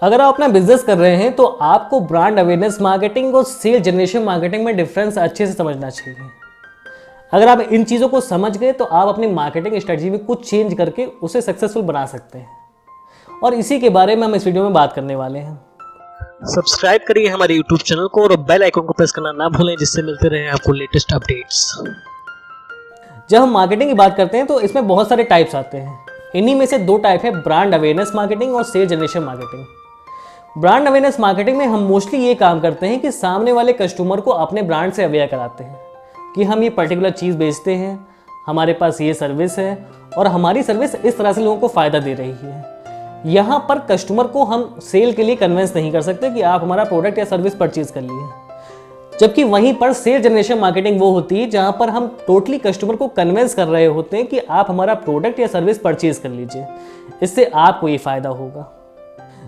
अगर आप अपना बिजनेस कर रहे हैं तो आपको ब्रांड अवेयरनेस मार्केटिंग और सेल जनरेशन मार्केटिंग में डिफरेंस अच्छे से समझना चाहिए। अगर आप इन चीज़ों को समझ गए तो आप अपनी मार्केटिंग स्ट्रेटजी में कुछ चेंज करके उसे सक्सेसफुल बना सकते हैं, और इसी के बारे में हम इस वीडियो में बात करने वाले हैं। सब्सक्राइब करिए हमारे यूट्यूब चैनल को और बेल आइकन को प्रेस करना ना भूलें, जिससे मिलते रहे आपको लेटेस्ट अपडेट्स। जब हम मार्केटिंग की बात करते हैं तो इसमें बहुत सारे टाइप्स आते हैं। इन्हीं में से दो टाइप है, ब्रांड अवेयरनेस मार्केटिंग और sale generation marketing. Brand awareness marketing में हम मोस्टली ये काम करते हैं कि सामने वाले कस्टमर को अपने ब्रांड से अवेयर कराते हैं कि हम ये पर्टिकुलर चीज़ बेचते हैं, हमारे पास ये सर्विस है और हमारी सर्विस इस तरह से लोगों को फ़ायदा दे रही है। यहाँ पर कस्टमर को हम सेल के लिए कन्विंस नहीं कर सकते कि आप हमारा प्रोडक्ट या सर्विस परचेज कर लिए। जबकि वहीं पर सेल जनरेशन मार्केटिंग वो होती है जहाँ पर हम टोटली कस्टमर को कन्विंस कर रहे होते हैं कि आप हमारा प्रोडक्ट या सर्विस परचेज कर लीजिए, इससे आपको ये फ़ायदा होगा।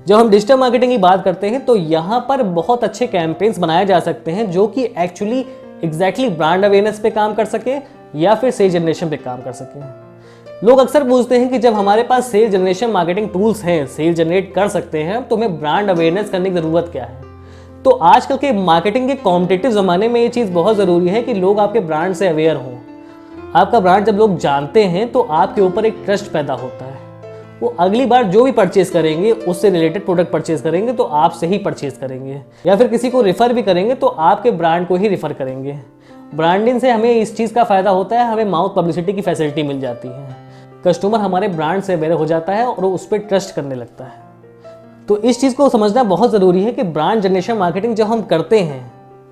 जब हम डिजिटल मार्केटिंग की बात करते हैं तो यहाँ पर बहुत अच्छे कैंपेन्स बनाए जा सकते हैं जो कि एक्चुअली एग्जैक्टली ब्रांड अवेयरनेस पे काम कर सके या फिर सेल जनरेशन पे काम कर सके। लोग अक्सर पूछते हैं कि जब हमारे पास सेल जनरेशन मार्केटिंग टूल्स हैं, सेल जनरेट कर सकते हैं, तो हमें ब्रांड अवेयरनेस करने की ज़रूरत क्या है। तो आजकल के मार्केटिंग के कॉम्पिटिटिव ज़माने में ये चीज़ बहुत ज़रूरी है कि लोग आपके ब्रांड से अवेयर हों। आपका ब्रांड जब लोग जानते हैं तो आपके ऊपर एक ट्रस्ट पैदा होता है। वो अगली बार जो भी परचेज करेंगे, उससे रिलेटेड प्रोडक्ट परचेज करेंगे तो आपसे ही परचेज करेंगे, या फिर किसी को रेफ़र भी करेंगे तो आपके ब्रांड को ही रेफ़र करेंगे। ब्रांडिंग से हमें इस चीज़ का फ़ायदा होता है, हमें माउथ पब्लिसिटी की फैसिलिटी मिल जाती है, कस्टमर हमारे ब्रांड से अवेयर हो जाता है और उस पर ट्रस्ट करने लगता है। तो इस चीज़ को समझना बहुत ज़रूरी है कि ब्रांड जनरेशन मार्केटिंग जब हम करते हैं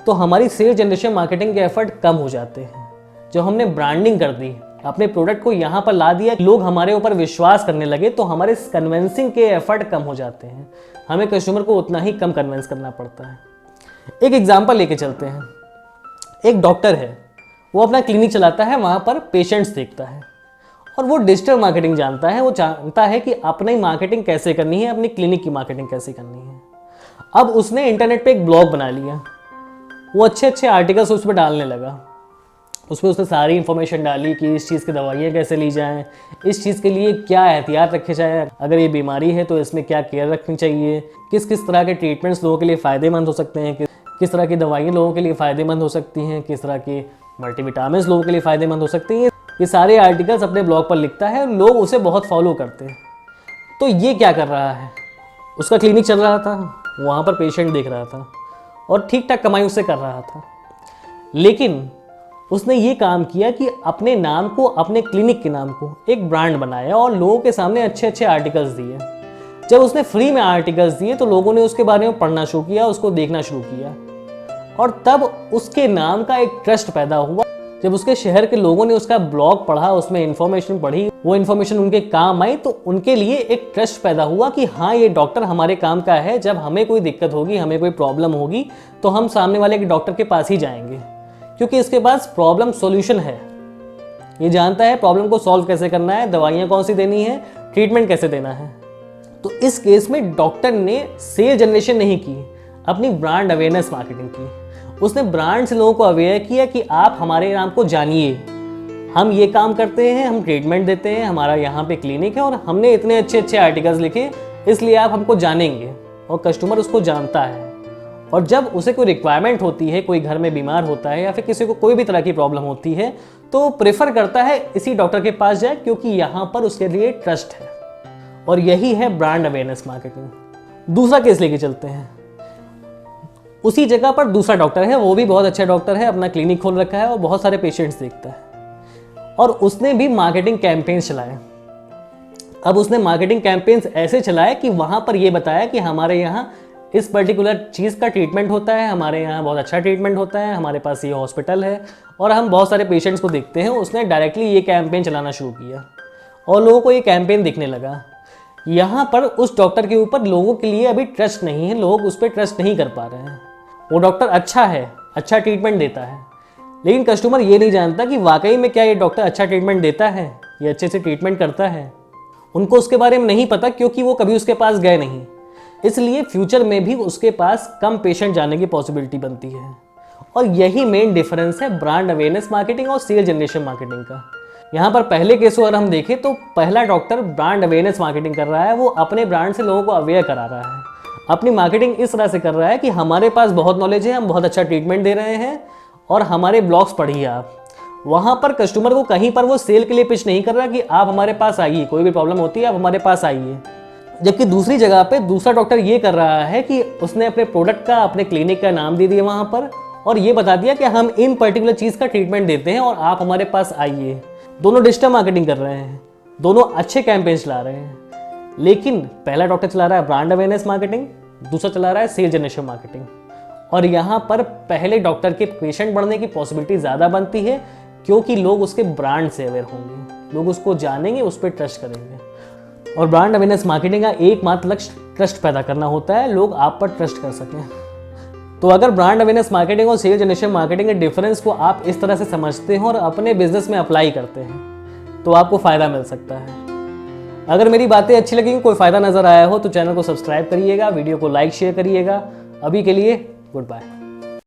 तो हमारी सेल जनरेशन मार्केटिंग के एफर्ट कम हो जाते हैं। जब हमने ब्रांडिंग कर दी, अपने प्रोडक्ट को यहाँ पर ला दिया, लोग हमारे ऊपर विश्वास करने लगे, तो हमारे कन्विंसिंग के एफर्ट कम हो जाते हैं। हमें कस्टमर को उतना ही कम कन्विंस करना पड़ता है। एक एग्जांपल लेके चलते हैं। एक डॉक्टर है, वो अपना क्लिनिक चलाता है, वहाँ पर पेशेंट्स देखता है और वो डिजिटल मार्केटिंग जानता है। वो जानता है कि अपनी मार्केटिंग कैसे करनी है, अपनी क्लिनिक की मार्केटिंग कैसे करनी है। अब उसने इंटरनेट पे एक ब्लॉग बना लिया, वो अच्छे अच्छे आर्टिकल्स उस पर डालने लगा। उसमें उसने सारी इन्फॉर्मेशन डाली कि इस चीज़ की दवाइयाँ कैसे ली जाएं, इस चीज़ के लिए क्या एहतियात रखे जाएं, अगर ये बीमारी है तो इसमें क्या केयर रखनी चाहिए, किस किस तरह के ट्रीटमेंट्स लोगों के लिए फ़ायदेमंद हो सकते हैं, किस तरह की दवाइयाँ लोगों के लिए फ़ायदेमंद हो सकती हैं, किस तरह की मल्टीविटामिन्स लोगों के लिए फ़ायदेमंद हो सकती हैं। ये सारे आर्टिकल्स अपने ब्लॉग पर लिखता है और लोग उसे बहुत फॉलो करते हैं। तो ये क्या कर रहा है, उसका क्लिनिक चल रहा था, वहाँ पर पेशेंट देख रहा था और ठीक ठाक कमाई उससे कर रहा था। लेकिन उसने ये काम किया कि अपने नाम को, अपने क्लिनिक के नाम को एक ब्रांड बनाया और लोगों के सामने अच्छे अच्छे आर्टिकल्स दिए। जब उसने फ्री में आर्टिकल्स दिए तो लोगों ने उसके बारे में पढ़ना शुरू किया, उसको देखना शुरू किया और तब उसके नाम का एक ट्रस्ट पैदा हुआ। जब उसके शहर के लोगों ने उसका ब्लॉग पढ़ा, उसमें इन्फॉर्मेशन पढ़ी, वो इन्फॉर्मेशन उनके काम आई, तो उनके लिए एक ट्रस्ट पैदा हुआ कि हाँ, ये डॉक्टर हमारे काम का है। जब हमें कोई दिक्कत होगी, हमें कोई प्रॉब्लम होगी तो हम सामने वाले के डॉक्टर के पास ही जाएंगे, क्योंकि इसके पास प्रॉब्लम सॉल्यूशन है। ये जानता है प्रॉब्लम को सॉल्व कैसे करना है, दवाइयाँ कौन सी देनी है, ट्रीटमेंट कैसे देना है। तो इस केस में डॉक्टर ने सेल जनरेशन नहीं की, अपनी ब्रांड अवेयरनेस मार्केटिंग की। उसने ब्रांड से लोगों को अवेयर किया कि आप हमारे नाम को जानिए, हम ये काम करते हैं, हम ट्रीटमेंट देते हैं, हमारा यहाँ पे क्लिनिक है और हमने इतने अच्छे अच्छे आर्टिकल्स लिखे, इसलिए आप हमको जानेंगे। और कस्टमर उसको जानता है और जब उसे कोई रिक्वायरमेंट होती है, कोई घर में बीमार होता है या फिर किसी को कोई भी तरह की प्रॉब्लम होती है, तो प्रेफर करता है इसी डॉक्टर के पास जाए, क्योंकि यहाँ पर उसके लिए ट्रस्ट है। और यही है ब्रांड अवेयरनेस मार्केटिंग। दूसरा केस लेके चलते हैं। उसी जगह पर दूसरा डॉक्टर है, वो भी बहुत अच्छा डॉक्टर है, अपना क्लिनिक खोल रखा है और बहुत सारे पेशेंट्स देखता है और उसने भी मार्केटिंग कैंपेन्स चलाए। अब उसने मार्केटिंग कैंपेन्स ऐसे चलाए कि वहाँ पर ये बताया कि हमारे यहाँ इस पर्टिकुलर चीज़ का ट्रीटमेंट होता है, हमारे यहाँ बहुत अच्छा ट्रीटमेंट होता है, हमारे पास ये हॉस्पिटल है और हम बहुत सारे पेशेंट्स को देखते हैं। उसने डायरेक्टली ये कैंपेन चलाना शुरू किया और लोगों को ये कैंपेन दिखने लगा। यहाँ पर उस डॉक्टर के ऊपर लोगों के लिए अभी ट्रस्ट नहीं है, लोग उस पर ट्रस्ट नहीं कर पा रहे हैं। वो डॉक्टर अच्छा है, अच्छा ट्रीटमेंट देता है, लेकिन कस्टमर ये नहीं जानता कि वाकई में क्या ये डॉक्टर अच्छा ट्रीटमेंट देता है, ये अच्छे से ट्रीटमेंट करता है। उनको उसके बारे में नहीं पता, क्योंकि वो कभी उसके पास गए नहीं। इसलिए फ्यूचर में भी उसके पास कम पेशेंट जाने की पॉसिबिलिटी बनती है। और यही मेन डिफरेंस है ब्रांड अवेयरनेस मार्केटिंग और सेल जनरेशन मार्केटिंग का। यहाँ पर पहले केस को अगर हम देखें तो पहला डॉक्टर ब्रांड अवेयरनेस मार्केटिंग कर रहा है, वो अपने ब्रांड से लोगों को अवेयर करा रहा है। अपनी मार्केटिंग इस तरह से कर रहा है कि हमारे पास बहुत नॉलेज है, हम बहुत अच्छा ट्रीटमेंट दे रहे हैं और हमारे ब्लॉग्स पढ़िए आप। वहाँ पर कस्टमर को कहीं पर वो सेल के लिए पिच नहीं कर रहा कि आप हमारे पास आइए, कोई भी प्रॉब्लम होती है आप हमारे पास आइए। जबकि दूसरी जगह पे दूसरा डॉक्टर ये कर रहा है कि उसने अपने प्रोडक्ट का, अपने क्लिनिक का नाम दे दिया वहाँ पर और ये बता दिया कि हम इन पर्टिकुलर चीज़ का ट्रीटमेंट देते हैं और आप हमारे पास आइए। दोनों डिजिटल मार्केटिंग कर रहे हैं, दोनों अच्छे कैंपेन चला रहे हैं, लेकिन पहला डॉक्टर चला रहा है ब्रांड अवेयरनेस मार्केटिंग, दूसरा चला रहा है सेल जनरेशन मार्केटिंग। और यहाँ पर पहले डॉक्टर के पेशेंट बढ़ने की पॉसिबिलिटी ज़्यादा बनती है क्योंकि लोग उसके ब्रांड से अवेयर होंगे, लोग उसको जानेंगे, उस पर ट्रस्ट करेंगे। और ब्रांड अवेयरनेस मार्केटिंग का एकमात्र लक्ष्य ट्रस्ट पैदा करना होता है, लोग आप पर ट्रस्ट कर सकें। तो अगर ब्रांड अवेयरनेस मार्केटिंग और सेल जनरेशन मार्केटिंग के डिफरेंस को आप इस तरह से समझते हैं और अपने बिजनेस में अप्लाई करते हैं तो आपको फ़ायदा मिल सकता है। अगर मेरी बातें अच्छी लगी, कोई फ़ायदा नज़र आया हो तो चैनल को सब्सक्राइब करिएगा, वीडियो को लाइक शेयर करिएगा। अभी के लिए गुड बाय।